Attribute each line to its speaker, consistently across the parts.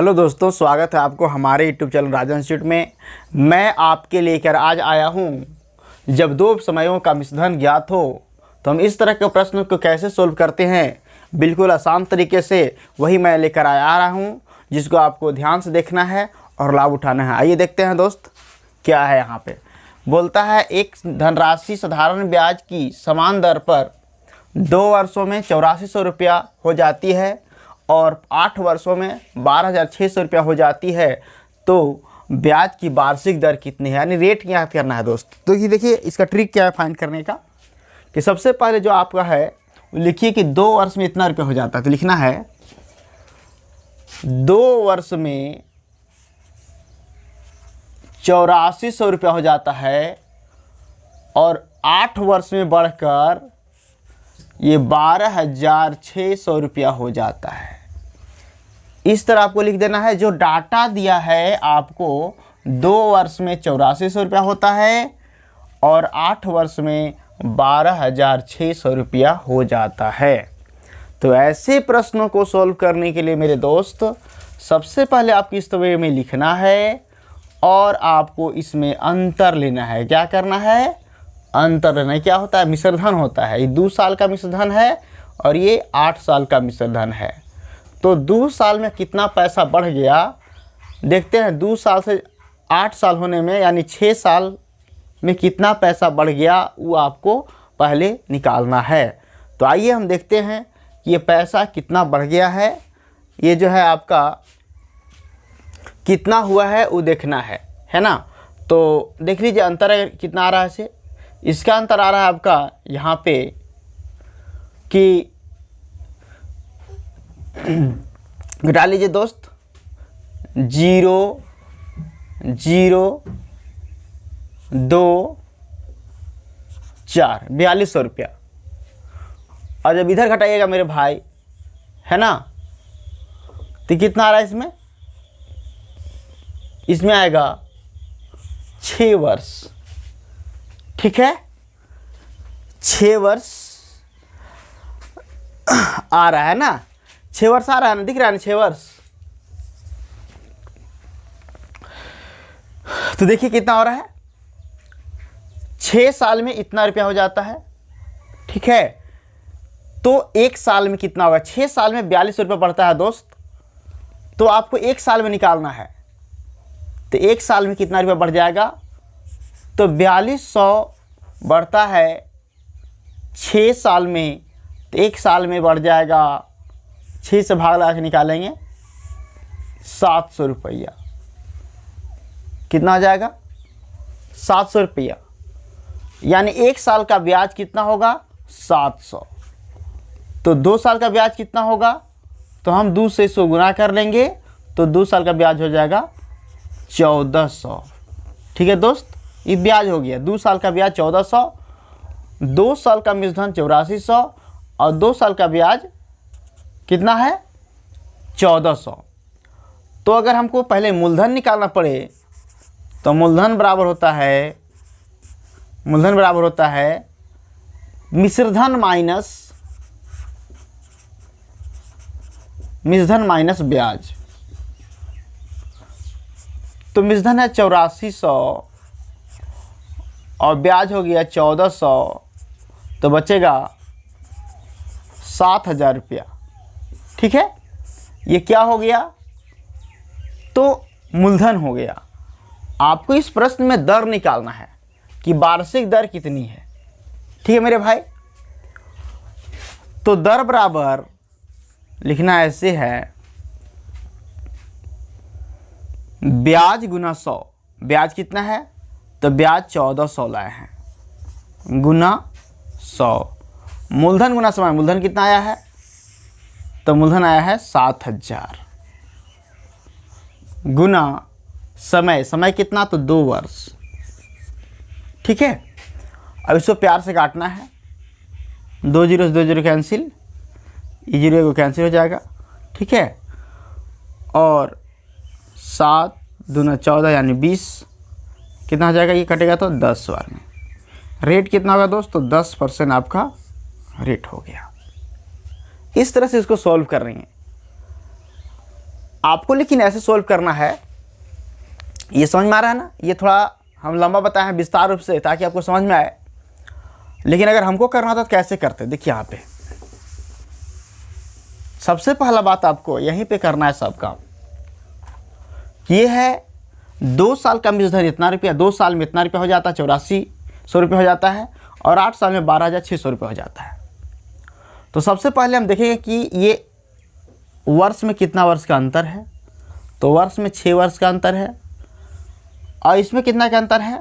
Speaker 1: Hello दोस्तों, स्वागत है आपको हमारे यूट्यूब चैनल राजा इंस्टीट्यूट में। मैं आपके लेकर आज आया हूँ, जब दो समयों का मिश्रधन ज्ञात हो तो हम इस तरह के प्रश्न को कैसे सोल्व करते हैं, बिल्कुल आसान तरीके से वही मैं लेकर आ रहा हूँ, जिसको आपको ध्यान से देखना है और लाभ उठाना है। आइए देखते हैं दोस्त, क्या है यहाँ पे। बोलता है एक धनराशि साधारण ब्याज की समान दर पर 2 वर्षों में 8400 रुपया हो जाती है और 8 वर्षों में 12,600 रुपया हो जाती है, तो ब्याज की वार्षिक दर कितनी है, यानी रेट ज्ञात करना है दोस्त। तो ये देखिए, इसका ट्रिक क्या है फाइंड करने का, कि सबसे पहले जो आपका है लिखिए कि 2 वर्ष में इतना रुपया हो जाता है। तो लिखना है 2 वर्ष में 8400 रुपया हो जाता है और 8 वर्ष में बढ़कर ये 12,600 रुपया हो जाता है। इस तरह आपको लिख देना है। जो डाटा दिया है आपको, 2 वर्ष में 8400 रुपया होता है और 8 वर्ष में 12,600 रुपया हो जाता है। तो ऐसे प्रश्नों को सॉल्व करने के लिए मेरे दोस्त, सबसे पहले आपको इस तरह में लिखना है और आपको इसमें अंतर लेना है। क्या करना है? अंतर लेना है। क्या होता है? मिश्रधन होता है। ये 2 साल का मिश्रधन है और ये 8 साल का मिश्रधन है। तो 2 साल में कितना पैसा बढ़ गया देखते हैं। 2 साल से 8 साल होने में, यानी 6 साल में कितना पैसा बढ़ गया, वो आपको पहले निकालना है। तो आइए हम देखते हैं कि ये पैसा कितना बढ़ गया है। ये जो है आपका कितना हुआ है वो देखना है ना। तो देख लीजिए अंतर कितना आ रहा है इसे। इसका अंतर आ रहा है आपका यहाँ पे कि घटा लीजिए दोस्त, 0, 0, 2, 4, 4200 रुपया। और जब इधर घटाइएगा मेरे भाई, है ना, तो कितना आ रहा है इसमें? इसमें आएगा 6 वर्ष। ठीक है, 6 वर्ष आ रहा है ना, 6 वर्ष आ रहा है ना, दिख रहा है ना 6 वर्ष। तो देखिए कितना हो रहा है, 6 साल में इतना रुपया हो जाता है। ठीक है, तो 1 साल में कितना होगा? 6 साल में 4200 रुपया बढ़ता है दोस्त। तो आपको 1 साल में निकालना है। तो 1 साल में कितना रुपया बढ़ जाएगा? तो 4200 बढ़ता है 6 साल में, तो 1 साल में बढ़ जाएगा, 6 से भाग लगा के निकालेंगे 700 रुपया। कितना आ जाएगा? 700 रुपया। यानी 1 साल का ब्याज कितना होगा? 700। तो 2 साल का ब्याज कितना होगा? तो हम 2 से 100 गुना कर लेंगे, तो 2 साल का ब्याज हो जाएगा 1400। ठीक है दोस्त, ये ब्याज हो गया। 2 साल का ब्याज 1400, 2 साल का मिश्रधन 8400 और 2 साल का ब्याज कितना है? 1400। तो अगर हमको पहले मूलधन निकालना पड़े तो मूलधन बराबर होता है मिश्रधन माइनस ब्याज। तो मिश्रधन है 8400 और ब्याज हो गया 1400, तो बचेगा 7000 रुपया। ठीक है, ये क्या हो गया? तो मूलधन हो गया। आपको इस प्रश्न में दर निकालना है कि वार्षिक दर कितनी है। ठीक है मेरे भाई, तो दर बराबर लिखना ऐसे है, ब्याज गुना 100। ब्याज कितना है? तो ब्याज 1400 लाए हैं, गुना 100। मूलधन गुना समय, मूलधन कितना आया है? तो मूलधन आया है 7000, गुना समय, समय कितना? तो 2 वर्ष। ठीक है, अब इसको प्यार से काटना है। 2 0 से 2 0 कैंसिल, ये 0 को कैंसिल हो जाएगा। ठीक है, और 7 दूना 14 यानी 20, कितना हो जाएगा? ये कटेगा तो 10 बार में। रेट कितना होगा दोस्तों? 10% आपका रेट हो गया। इस तरह से इसको सॉल्व कर रही हैं। आपको लेकिन ऐसे सोल्व करना है। ये समझ में आ रहा है ना, ये थोड़ा हम लंबा बताए हैं विस्तार रूप से ताकि आपको समझ में आए, लेकिन अगर हमको करना होता तो कैसे करते। देखिए यहाँ पे सबसे पहला बात आपको यहीं पे करना है सब काम। ये है 2 साल का मिश्रधन इतना रुपया, 2 साल में इतना रुपया हो जाता है, 8400 रुपये हो जाता है, और 8 साल में 12,600 रुपये हो जाता है। तो सबसे पहले हम देखेंगे कि ये वर्ष में कितना वर्ष का अंतर है। तो वर्ष में 6 वर्ष का अंतर है, और इसमें कितना का अंतर है,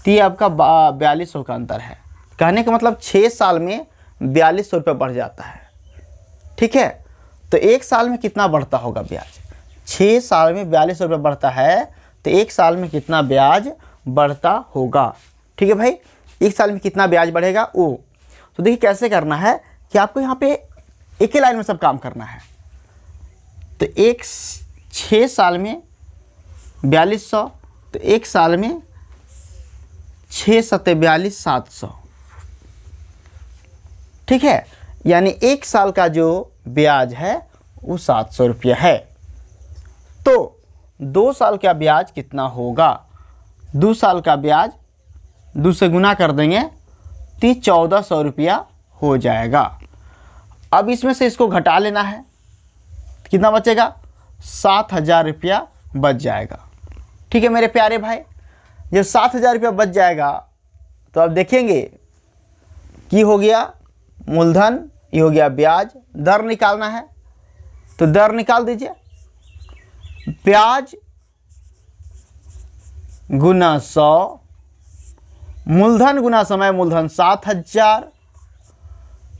Speaker 1: तो ये आपका 4200 का अंतर है। कहने का मतलब 6 साल में 4200 रुपये बढ़ जाता है। ठीक है, तो 1 साल में कितना बढ़ता होगा ब्याज। 6 साल में 4200 रुपये बढ़ता है, तो 1 साल में कितना ब्याज बढ़ता होगा। ठीक है भाई, 1 साल में कितना ब्याज बढ़ेगा वो। तो देखिए कैसे करना है कि आपको यहाँ पे एक ही लाइन में सब काम करना है। तो 6 साल में 4200, तो 1 साल में 6 सत्ते 42, 700। ठीक है, यानी 1 साल का जो ब्याज है वो 700 रुपया है। तो 2 साल का ब्याज कितना होगा। 2 साल का ब्याज 2 से गुना कर देंगे तो 1400 रुपया हो जाएगा। अब इसमें से इसको घटा लेना है, कितना बचेगा, 7000 रुपया बच जाएगा। ठीक है मेरे प्यारे भाई, जब 7000 रुपया बच जाएगा तो अब देखेंगे कि हो गया मूलधन, ये हो गया ब्याज, दर निकालना है। तो दर निकाल दीजिए, ब्याज गुना 100, मूलधन गुना समय, मूलधन 7000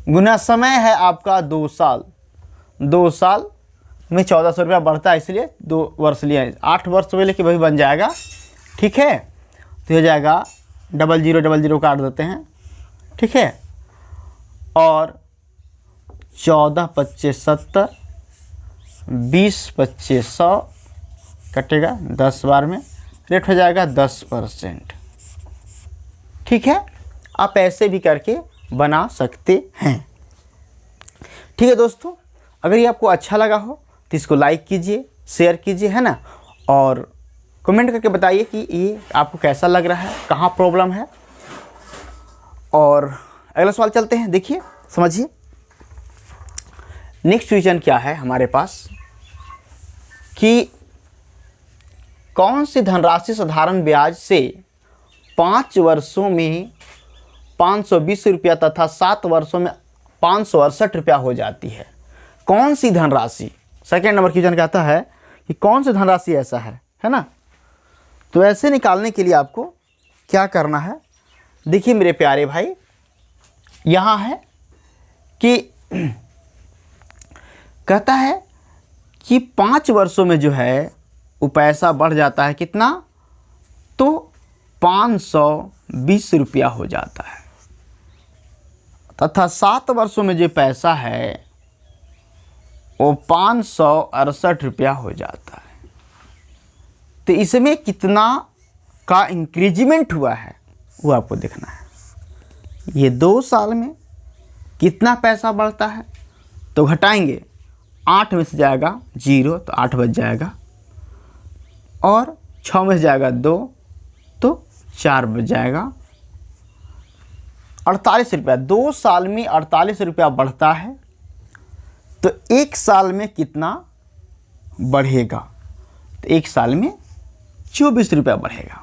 Speaker 1: गुना समय है आपका 2 साल। 2 साल में 1400 रुपया बढ़ता है, इसलिए 2 वर्ष लिए, 8 वर्ष में लेके वही बन जाएगा। ठीक है, तो हो जाएगा 0000 काट देते हैं। ठीक है, और 14 25 70, 20 25 100 कटेगा 10 बार में, रेट हो जाएगा 10%। ठीक है, आप ऐसे भी करके बना सकते हैं। ठीक है दोस्तों, अगर ये आपको अच्छा लगा हो तो इसको लाइक कीजिए, शेयर कीजिए, है ना, और कमेंट करके बताइए कि ये आपको कैसा लग रहा है, कहाँ प्रॉब्लम है। और अगला सवाल चलते हैं, देखिए समझिए। नेक्स्ट क्वेश्चन क्या है हमारे पास कि कौन सी धनराशि साधारण ब्याज से 5 वर्षों में 520 रुपया तथा 7 वर्षों में 568 रुपया हो जाती है। कौन सी धनराशि, सेकेंड नंबर क्वेश्चन कहता है कि कौन सी धनराशि ऐसा है ना। तो ऐसे निकालने के लिए आपको क्या करना है, देखिए मेरे प्यारे भाई, यहाँ है कि कहता है कि 5 वर्षों में जो है वो पैसा बढ़ जाता है कितना, तो 520 रुपया हो जाता है, तथा 7 वर्षों में जो पैसा है वो 568 रुपया हो जाता है। तो इसमें कितना का इंक्रीजमेंट हुआ है वो आपको देखना है। ये 2 साल में कितना पैसा बढ़ता है, तो घटाएंगे, 8 में से जाएगा 0 तो 8 बच जाएगा, और 6 में से जाएगा 2 तो 4 बच जाएगा, 48 रुपया। 2 साल में 48 रुपया बढ़ता है, तो 1 साल में कितना बढ़ेगा, तो 1 साल में 24 रुपया बढ़ेगा।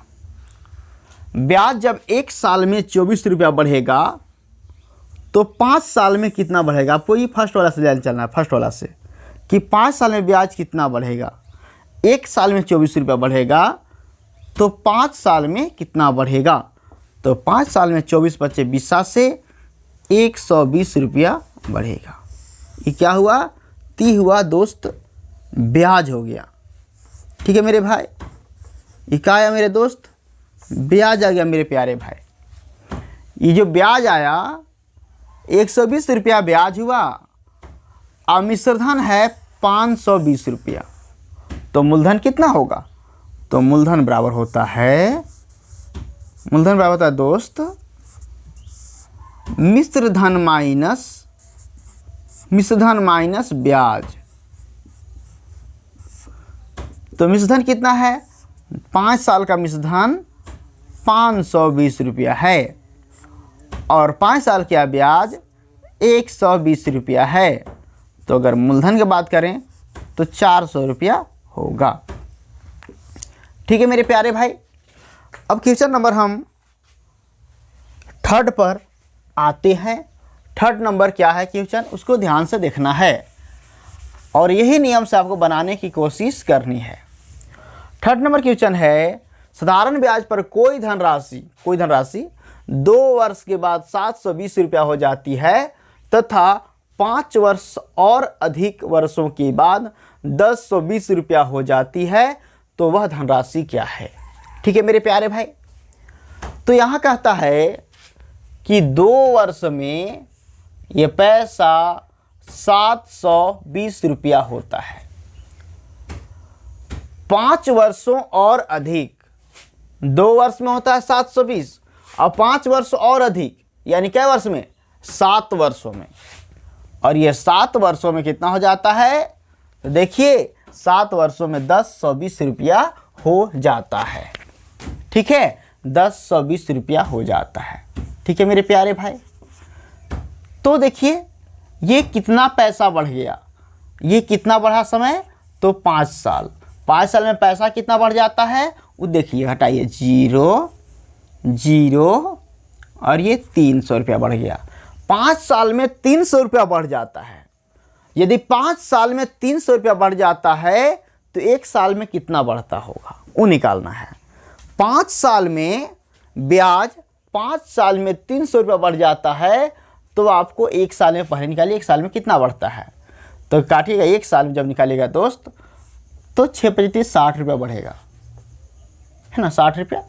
Speaker 1: ब्याज जब 1 साल में 24 रुपया बढ़ेगा तो 5 साल में कितना बढ़ेगा। आपको ये फर्स्ट वाला से चलना है, फर्स्ट वाला से, कि 5 साल में ब्याज कितना बढ़ेगा। 1 साल में 24 रुपया बढ़ेगा तो 5 साल में कितना बढ़ेगा, तो 5 साल में 24 बचे 20 से 120 रुपया बढ़ेगा। ये क्या हुआ, 30 हुआ दोस्त, ब्याज हो गया। ठीक है मेरे भाई, ये क्या आया मेरे दोस्त, ब्याज आ गया मेरे प्यारे भाई। ये जो ब्याज आया 120 रुपया ब्याज हुआ, और मिश्रधन है 520 रुपया, तो मूलधन कितना होगा, तो मूलधन बराबर होता है, मूलधन बराबर होता है दोस्त मिश्रधन माइनस ब्याज। तो मिश्रधन कितना है? 5 साल का मिश्रधन 520 रुपया है और 5 साल का ब्याज 120 रुपया है। तो अगर मूलधन की बात करें तो 400 रुपया होगा। ठीक है मेरे प्यारे भाई, अब क्वेश्चन नंबर हम थर्ड पर आते हैं। थर्ड नंबर क्या है क्वेश्चन, उसको ध्यान से देखना है और यही नियम से आपको बनाने की कोशिश करनी है। थर्ड नंबर क्वेश्चन है, साधारण ब्याज पर कोई धनराशि 2 वर्ष के बाद 720 रुपया हो जाती है तथा 5 वर्ष और अधिक वर्षों के बाद 1020 रुपया हो जाती है, तो वह धनराशि क्या है? ठीक है मेरे प्यारे भाई, तो यहाँ कहता है कि 2 वर्ष में ये पैसा 720 रुपया होता है, 5 वर्षों और अधिक, 2 वर्ष में होता है 720 और 5 वर्ष और अधिक यानी क्या वर्ष में? 7 वर्षों में। और ये 7 वर्षों में कितना हो जाता है? तो देखिए 7 वर्षों में 1020 रुपया हो जाता है। ठीक है, 1020 रुपया हो जाता है। ठीक है मेरे प्यारे भाई, तो देखिए ये कितना पैसा बढ़ गया, ये कितना बढ़ा समय? तो 5 साल। 5 साल में पैसा कितना बढ़ जाता है? वो देखिए, हटाइए 0 0 और ये 300 रुपया बढ़ गया। 5 साल में 300 रुपया बढ़ जाता है। यदि 5 साल में 300 रुपया बढ़ जाता है तो 1 साल में कितना बढ़ता होगा वो निकालना है। 5 साल में ब्याज 5 साल में 300 रुपया बढ़ जाता है तो आपको 1 साल में पहले निकालिए 1 साल में कितना बढ़ता है। तो काटिएगा 1 साल में जब निकालिएगा दोस्त तो 6 × 60 रुपया बढ़ेगा, है ना, 60 रुपया।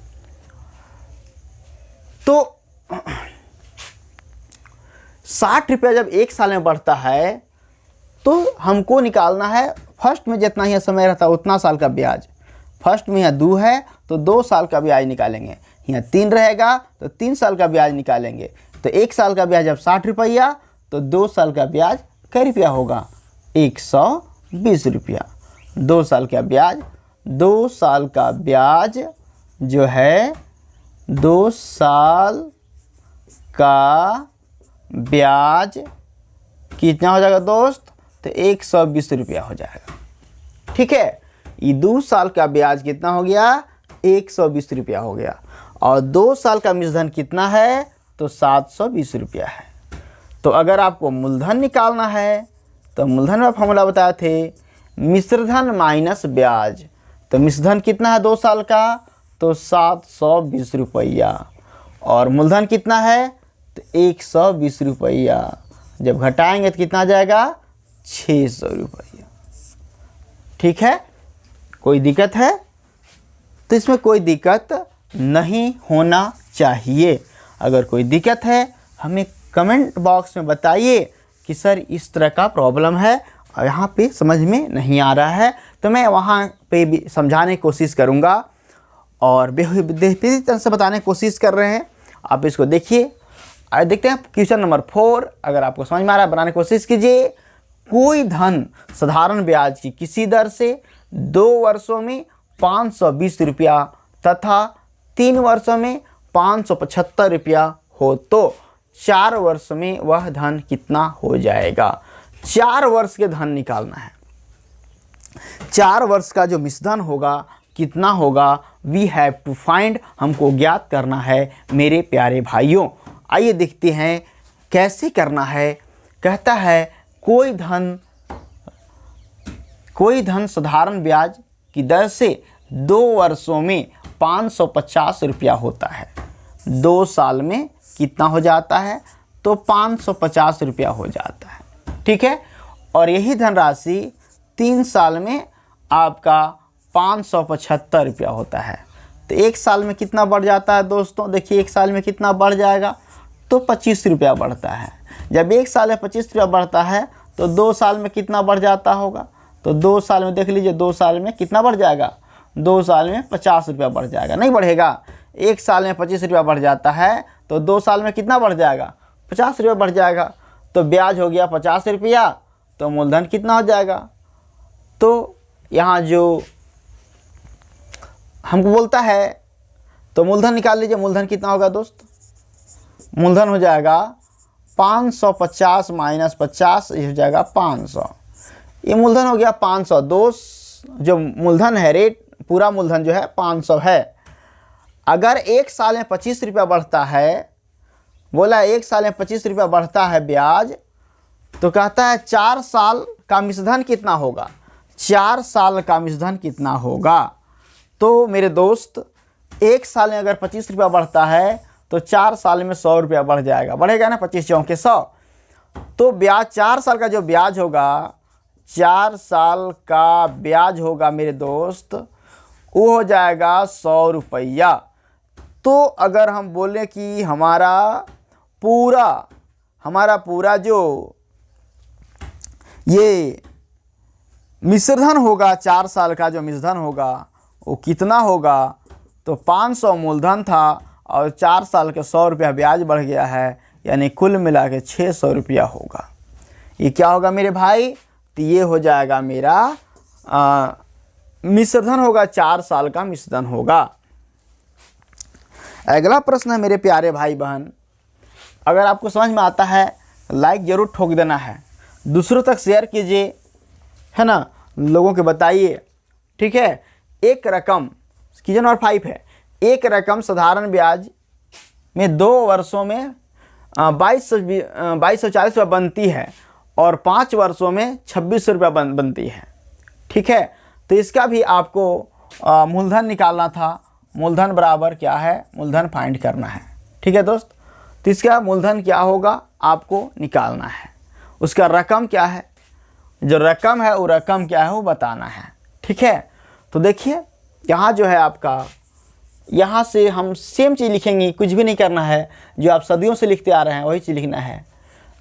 Speaker 1: तो 60 रुपया जब 1 साल में बढ़ता है तो हमको निकालना है फर्स्ट में जितना ही समय रहता है उतना साल का ब्याज। फर्स्ट में यहाँ 2 है तो 2 साल का ब्याज निकालेंगे, यहाँ 3 रहेगा तो 3 साल का ब्याज निकालेंगे। तो 1 साल का ब्याज जब 60 रुपया तो 2 साल का ब्याज कै रुपया होगा? 120 रुपया। 2 साल का ब्याज, 2 साल का ब्याज जो है 2 साल का ब्याज कितना हो जाएगा दोस्त? तो 120 रुपया हो जाएगा। ठीक है, ये 2 साल का ब्याज कितना हो गया? 120 रुपया हो गया। और 2 साल का मिश्रधन कितना है? तो 720 रुपया है। तो अगर आपको मूलधन निकालना है तो मूलधन में फॉर्मूला बताए थे, मिश्रधन माइनस ब्याज। तो मिश्रधन कितना है 2 साल का? तो 720 रुपया। और मूलधन कितना है? तो 120 रुपया। जब घटाएंगे तो कितना आ जाएगा? 600 रुपया। ठीक है, कोई दिक्कत है? तो इसमें कोई दिक्कत नहीं होना चाहिए। अगर कोई दिक्कत है हमें कमेंट बॉक्स में बताइए कि सर इस तरह का प्रॉब्लम है और यहाँ पे समझ में नहीं आ रहा है, तो मैं वहाँ पे भी समझाने की कोशिश करूँगा और बेहतरीन तरह से बताने की कोशिश कर रहे हैं। आप इसको देखिए। आइए देखते हैं क्वेश्चन नंबर 4। अगर आपको समझ में आ रहा है बनाने की कोशिश कीजिए। कोई धन साधारण ब्याज की किसी दर से 2 वर्षों में 520 रुपया तथा 3 वर्षों में 575 रुपया हो तो 4 वर्ष में वह धन कितना हो जाएगा? 4 वर्ष के धन निकालना है। 4 वर्ष का जो मिश्रधन होगा कितना होगा? वी हैव टू फाइंड, हमको ज्ञात करना है मेरे प्यारे भाइयों। आइए देखते हैं कैसे करना है। कहता है कोई धन साधारण ब्याज की दर से 2 वर्षों में 550 रुपया होता है। 2 साल में कितना हो जाता है? तो 550 रुपया हो जाता है। ठीक है, और यही धनराशि 3 साल में आपका 575 रुपया होता है। तो 1 साल में कितना बढ़ जाता है दोस्तों? देखिए 1 साल में कितना बढ़ जाएगा? तो 25 रुपया बढ़ता है। जब 1 साल में 25 रुपया बढ़ता है तो 2 साल में कितना बढ़ जाता होगा? तो 2 साल में देख लीजिए, 2 साल में कितना बढ़ जाएगा? 2 साल में 50 रुपया बढ़ जाएगा। नहीं बढ़ेगा? 1 साल में 25 रुपया बढ़ जाता है तो 2 साल में कितना बढ़ जाएगा? 50 रुपया बढ़ जाएगा। तो ब्याज हो गया 50 रुपया, तो मूलधन कितना हो जाएगा? तो यहाँ जो हमको बोलता है, तो मूलधन निकाल लीजिए। मूलधन कितना होगा दोस्त? मूलधन हो जाएगा 550 माइनस 50, ये हो जाएगा 500। ये मूलधन हो गया 500। दोस्त जो मूलधन है, रेट पूरा मूलधन जो है 500 है। अगर एक साल में 25 रुपया बढ़ता है, बोला एक साल में 25 रुपया बढ़ता है ब्याज, तो कहता है 4 साल का मिश्रधन कितना होगा? 4 साल का मिश्रधन कितना होगा? तो मेरे दोस्त एक साल में अगर 25 रुपया बढ़ता है तो 4 साल में 100 रुपया बढ़ जाएगा, बढ़ेगा ना, 25 चौके 100। तो ब्याज 4 साल का जो ब्याज होगा, 4 साल का ब्याज होगा मेरे दोस्त, वो हो जाएगा 100 रुपया। तो अगर हम बोलें कि हमारा पूरा जो ये मिश्रधन होगा, 4 साल का जो मिश्रधन होगा वो कितना होगा? तो 500 मूलधन था और 4 साल के 100 रुपया ब्याज बढ़ गया है, यानी कुल मिला के 600 रुपया होगा। ये क्या होगा मेरे भाई? तो ये हो जाएगा मेरा मिश्रधन होगा, 4 साल का मिश्रधन होगा। अगला प्रश्न है मेरे प्यारे भाई बहन, अगर आपको समझ में आता है लाइक ज़रूर ठोक देना है, दूसरों तक शेयर कीजिए, है ना, लोगों को बताइए, ठीक है। एक रकम, क्वेश्चन नंबर 5 है, एक रकम साधारण ब्याज में 2 वर्षों में 2240 रुपये बनती है और 5 वर्षों में 2600 रुपये बनती है, ठीक है। तो इसका भी आपको मूलधन निकालना था। मूलधन बराबर क्या है? मूलधन फाइंड करना है, ठीक है दोस्त। तो इसका मूलधन क्या होगा आपको निकालना है। उसका रकम क्या है, जो रकम है वो रकम क्या है वो बताना है, ठीक है। तो देखिए यहाँ जो है आपका, यहाँ से हम सेम चीज़ लिखेंगे, कुछ भी नहीं करना है, जो आप सदियों से लिखते आ रहे हैं वही चीज़ लिखना है।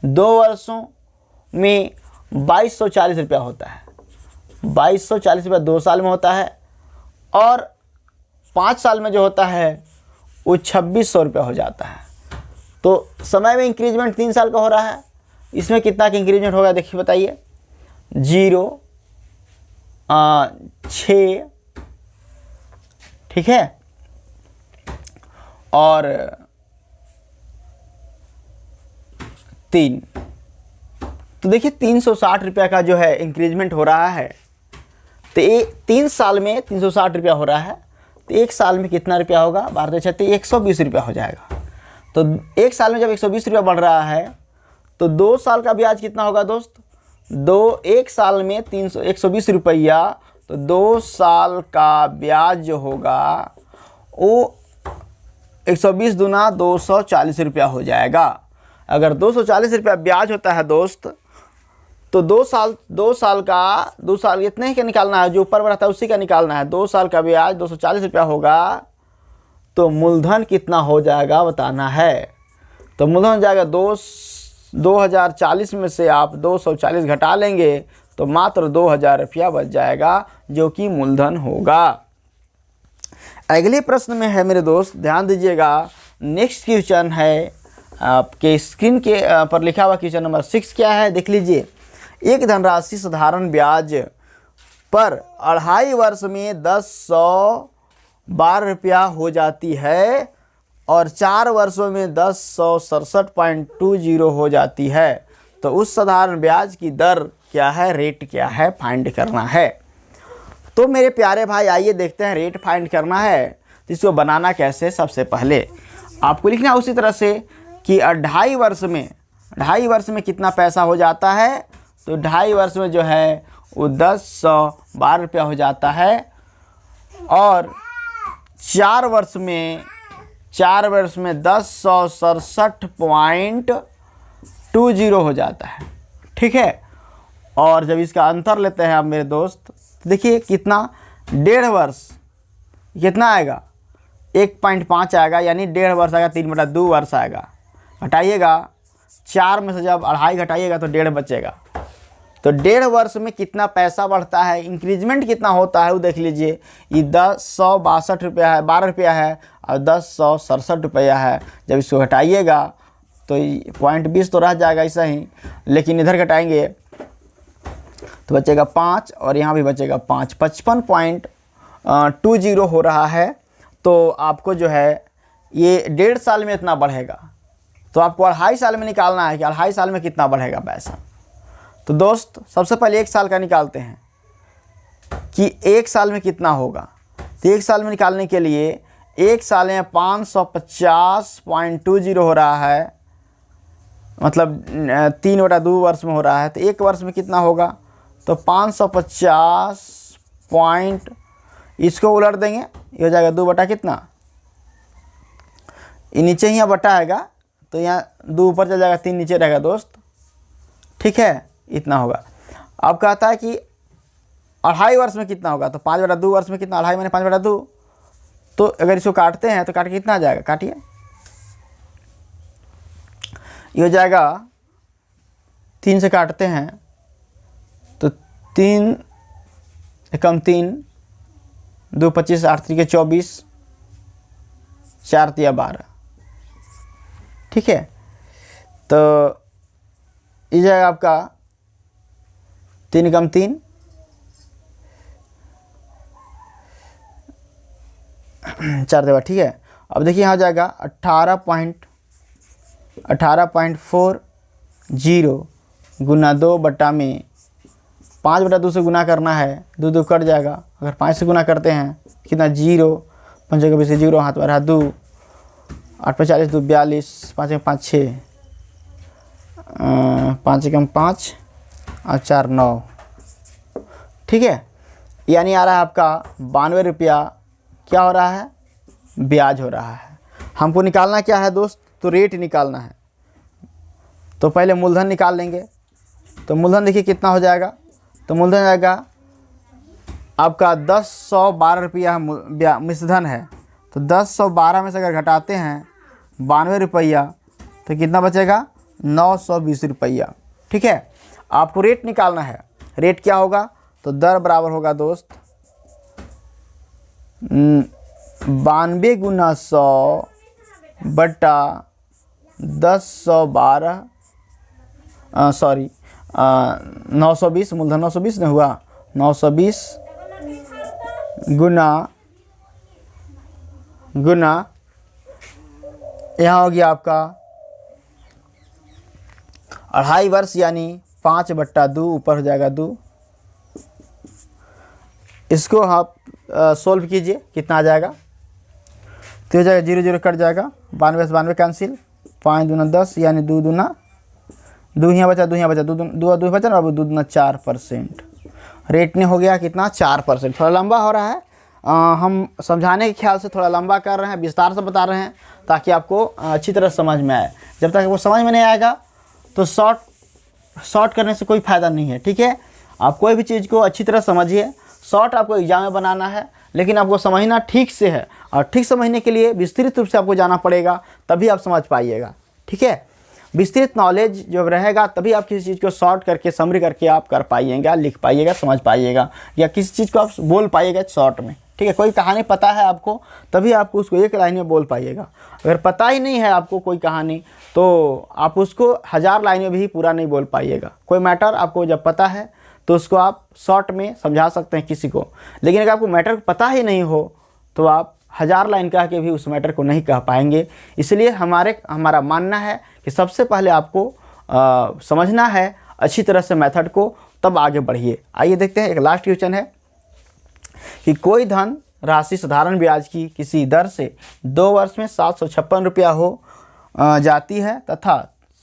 Speaker 1: 2 वर्षों में 2240 रुपया होता है, 2240 रुपया 2 साल में होता है, और 5 साल में जो होता है वो 2600 रुपया हो जाता है। तो समय में इंक्रीजमेंट 3 साल का हो रहा है, इसमें कितना का इंक्रीजमेंट होगा देखिए, बताइए। 0 6, ठीक है, और 3। तो देखिए 360 रुपया का जो है इंक्रीजमेंट हो रहा है। तो ये 3 साल में 360 रुपया हो रहा है, तो 1 साल में कितना रुपया होगा? 12 120 रुपया हो जाएगा। तो 1 साल में जब 120 रुपया बढ़ रहा है तो 2 साल का ब्याज कितना होगा दोस्त? 1 साल में 120 रुपया, तो 2 साल का ब्याज जो होगा वो 120 दूना 240 रुपया हो जाएगा। अगर 240 रुपया ब्याज होता है दोस्त, तो 2 साल इतने ही का निकालना है, जो ऊपर बढ़ता है उसी का निकालना है। 2 साल का ब्याज 240 रुपया होगा, तो मूलधन कितना हो जाएगा बताना है। तो मूलधन हो जाएगा 2040 में से आप 240 घटा लेंगे तो मात्र 2000 रुपया बच जाएगा, जो कि मूलधन होगा। अगले प्रश्न में है मेरे दोस्त, ध्यान दीजिएगा। नेक्स्ट क्वेश्चन है आपके स्क्रीन के पर लिखा हुआ क्वेश्चन नंबर 6 क्या है देख लीजिए। एक धनराशि साधारण ब्याज पर 2.5 वर्ष में 1012 रुपया हो जाती है और 4 वर्षों में 1067.20 हो जाती है। तो उस साधारण ब्याज की दर क्या है, रेट क्या है, फाइंड करना है। तो मेरे प्यारे भाई आइए देखते हैं, रेट फाइंड करना है तो इसको बनाना कैसे। सबसे पहले आपको लिखना उसी तरह से कि 2.5 वर्ष में कितना पैसा हो जाता है। तो 2.5 वर्ष में जो है वो 1012 रुपया हो जाता है, और 4 वर्ष में 1067.20 हो जाता है, ठीक है। और जब इसका अंतर लेते हैं आप मेरे दोस्त, तो देखिए कितना, 1.5 वर्ष कितना आएगा, 1.5 आएगा, यानी 1.5 वर्ष आएगा, 3/2 वर्ष आएगा। घटाइएगा 4 में से जब 2.5 घटाइएगा तो 1.5 बचेगा। तो 1.5 वर्ष में कितना पैसा बढ़ता है, इंक्रीजमेंट कितना होता है वो देख लीजिए। ये 1062 रुपया है, 12 रुपया है, और 1067 रुपया है। जब इसको घटाइएगा तो 0.20 तो रह जाएगा ऐसा ही, लेकिन इधर घटाएंगे तो बचेगा 5, और यहाँ भी बचेगा 5, 20 हो रहा है, तो आपको जो है ये 1.5 साल में इतना बढ़ेगा। तो आपको 2.5 साल में निकालना है कि 2.5 साल में कितना बढ़ेगा पैसा। तो दोस्त सबसे पहले 1 साल का निकालते हैं कि 1 साल में कितना होगा। तो 1 साल में निकालने के लिए 1 साल में 550.20 हो रहा है, मतलब 3/2 वर्ष में हो रहा है। तो 1 वर्ष में कितना होगा, तो 550 पॉइंट, इसको उलट देंगे, ये हो जाएगा 2 बटा कितना, ये नीचे ही यहाँ बटा आएगा, तो यहाँ 2 ऊपर चल जाएगा, 3 नीचे रहेगा दोस्त। ठीक है, इतना होगा। अब कहता है कि 2.5 वर्ष में कितना होगा, तो 5/2 वर्ष में कितना, 2.5 मैंने 5/2, तो अगर इसको काटते हैं तो काट के कितना आ जाएगा, काटिए, ये हो जाएगा 3 से काटते हैं तो 3 एकम 3, 2 25, 8 3 24, 4 3 12। ठीक है, तो ये जाएगा आपका 3 एकम 3, 4 देवा। ठीक है, अब देखिए यहाँ हो जाएगा 18.40 गुना 2 बटा में 5/2 से गुना करना है, 2 2 कट जाएगा। अगर 5 से गुना करते हैं कितना, 0, 5 जगह 20, 0 हाथ में रहा 2, 8 पे 40, 2 42, 5 में 5 6, 5 एकम 5 और 4 9। ठीक है, यानी आ रहा है आपका 92 रुपया क्या हो रहा है, ब्याज हो रहा है। हमको निकालना क्या है दोस्त, तो रेट निकालना है। तो पहले मूलधन निकाल लेंगे। तो मूलधन देखिए कितना हो जाएगा, तो मूलधन जाएगा आपका 1012 रुपया मिश्रधन है। तो 1012 में से अगर घटाते हैं 92 रुपया तो कितना बचेगा, 920 रुपया। ठीक है, आपको रेट निकालना है। रेट क्या होगा, तो दर बराबर होगा दोस्त 92 गुना 100 बटा 1012, 920, मूलधन 920 नहीं हुआ, 920 गुना यहाँ हो गया आपका 2.5 वर्ष, यानी 5/2 ऊपर हो जाएगा 2। इसको आप सोल्व कीजिए, कितना आ जाएगा, तो हो जाएगा 0 0 कट जाएगा, 92 से 92 कैंसिल, 5 दूना 10, यानी 2 दूना 2 यहाँ बचा, 2 यहाँ बचा, 2 2 बचा ना, 2 दूना 4%। रेट ने हो गया कितना, 4%। थोड़ा लंबा हो रहा है, हम समझाने के ख्याल से थोड़ा लंबा कर रहे हैं, विस्तार से बता रहे हैं ताकि आपको अच्छी तरह समझ में आए। जब तक वो समझ में नहीं आएगा तो शॉर्ट करने से कोई फ़ायदा नहीं है। ठीक है, आप कोई भी चीज़ को अच्छी तरह समझिए। शॉर्ट आपको एग्जाम में बनाना है, लेकिन आपको समझना ठीक से है, और ठीक समझने के लिए विस्तृत रूप से आपको जाना पड़ेगा, तभी आप समझ पाइएगा। ठीक है, विस्तृत नॉलेज जब रहेगा तभी आप किसी चीज़ को शॉर्ट करके समरी करके आप कर पाइएगा, लिख पाइएगा, समझ पाइएगा, या किसी चीज़ को आप बोल पाइएगा शॉर्ट में। ठीक है, कोई कहानी पता है आपको तभी आपको उसको 1 लाइन में बोल पाइएगा। अगर पता ही नहीं है आपको कोई कहानी तो आप उसको 1000 लाइन में भी पूरा नहीं बोल पाइएगा। कोई मैटर आपको जब पता है तो उसको आप शॉर्ट में समझा सकते हैं किसी को, लेकिन अगर आपको मैटर पता ही नहीं हो तो आप 1000 लाइन कह के भी उस मैटर को नहीं कह पाएंगे। इसलिए हमारा मानना है कि सबसे पहले आपको समझना है अच्छी तरह से मेथड को, तब आगे बढ़िए। आइए देखते हैं, एक लास्ट क्वेश्चन है कि कोई धन राशि साधारण ब्याज की किसी दर से 2 वर्ष में 756 रुपया हो जाती है तथा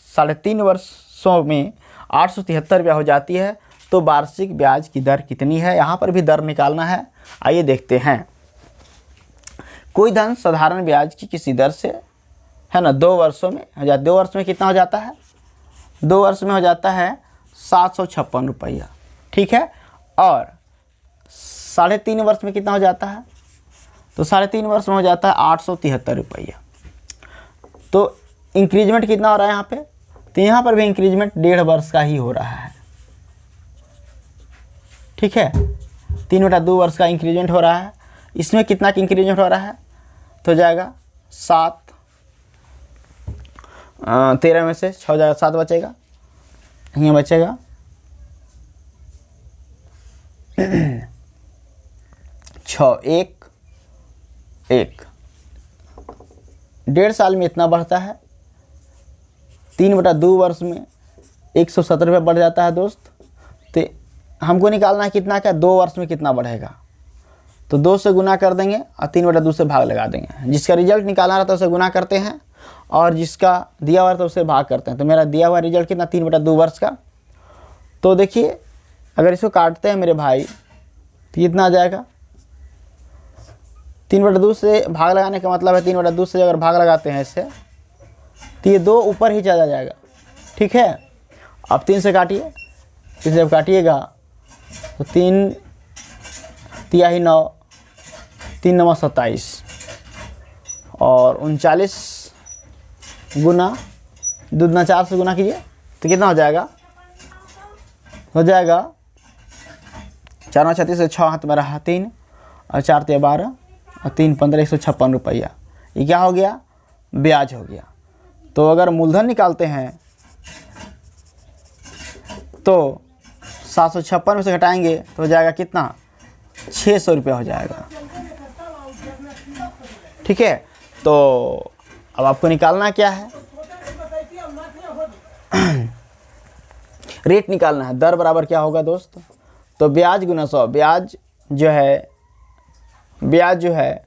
Speaker 1: 3.5 वर्षों में 873 रुपया हो जाती है, तो वार्षिक ब्याज की दर कितनी है। यहाँ पर भी दर निकालना है, आइए देखते हैं। कोई धन साधारण ब्याज की किसी दर से है ना 2 वर्षों में 2 वर्ष में कितना हो जाता है, 2 वर्ष में हो जाता है 756 रुपया। ठीक है, और 3.5 वर्ष में कितना हो जाता है, तो 3.5 वर्ष में हो जाता है 873 रुपया। तो इंक्रीजमेंट कितना हो रहा है यहाँ पे, तो यहाँ पर भी इंक्रीजमेंट 1.5 वर्ष का ही हो रहा है। ठीक है, 3/2 वर्ष का इंक्रीजमेंट हो रहा है। इसमें कितना का इंक्रीजमेंट हो रहा है, तो जाएगा 7, 13 में से 6 जाएगा, 7 बचेगा, यहाँ बचेगा 6 6 1 1, 1.5 साल में इतना बढ़ता है। 3/2 वर्ष में 170 रुपये बढ़ जाता है दोस्त। तो हमको निकालना है कितना का, 2 वर्ष में कितना बढ़ेगा। तो 2 से गुना कर देंगे और 3/2 से भाग लगा देंगे। जिसका रिजल्ट निकालना रहता है उसे गुना करते हैं और जिसका दिया हुआ रहता है उसे भाग करते हैं। तो मेरा दिया हुआ रिजल्ट कितना, 3/2 वर्ष का। तो देखिए अगर इसको काटते हैं मेरे भाई तो कितना आ जाएगा, 3/2 से भाग लगाने का मतलब है 3/2 से अगर भाग लगाते हैं इससे तो ये 2 ऊपर ही चला जाएगा। ठीक है, अब 3 से काटिए, 3 से जब काटिएगा तो 3 तिहाई 9, 3 9 27 और 39 गुना 2 दूना 4 से गुना कीजिए तो कितना हो जाएगा, 4 9 36 6 हाथ में रहा 3 और 4 3 12 और 3 15 156 रुपया। ये क्या हो गया, ब्याज हो गया। तो अगर मूलधन निकालते हैं तो 756 में से घटाएंगे तो हो जाएगा कितना, 600 रुपया हो जाएगा। ठीक है, तो अब आपको निकालना क्या है, रेट निकालना है। दर बराबर क्या होगा दोस्त, तो ब्याज गुना 100। ब्याज जो है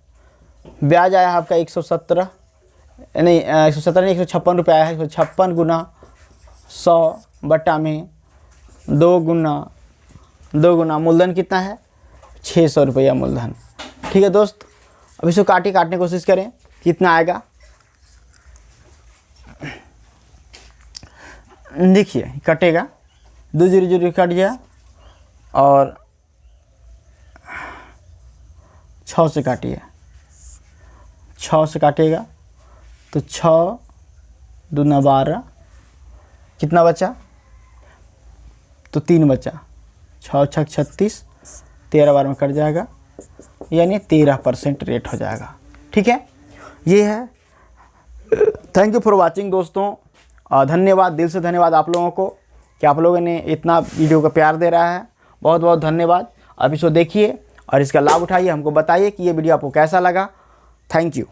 Speaker 1: ब्याज आया आपका 117 नहीं 117 नहीं 156 रुपये आया है। 156 गुना 100 बट्टा में 2 गुना मूलधन कितना है, 600 रुपया मूलधन। ठीक है दोस्त, अब इसको काटने की कोशिश करें कितना आएगा। देखिए कटेगा, 2 0 0 कट गया और 6 से काटिए, 6 से काटिएगा तो 6 दूना 12 कितना बचा, तो 3 बचा, 6 6 36 13 बार में कट जाएगा, यानी 13% रेट हो जाएगा। ठीक है, ये है। थैंक यू फॉर वाचिंग दोस्तों। धन्यवाद, दिल से धन्यवाद आप लोगों को कि आप लोगों ने इतना वीडियो का प्यार दे रहा है। बहुत बहुत धन्यवाद। अब इसको देखिए और इसका लाभ उठाइए, हमको बताइए कि ये वीडियो आपको कैसा लगा। Thank you.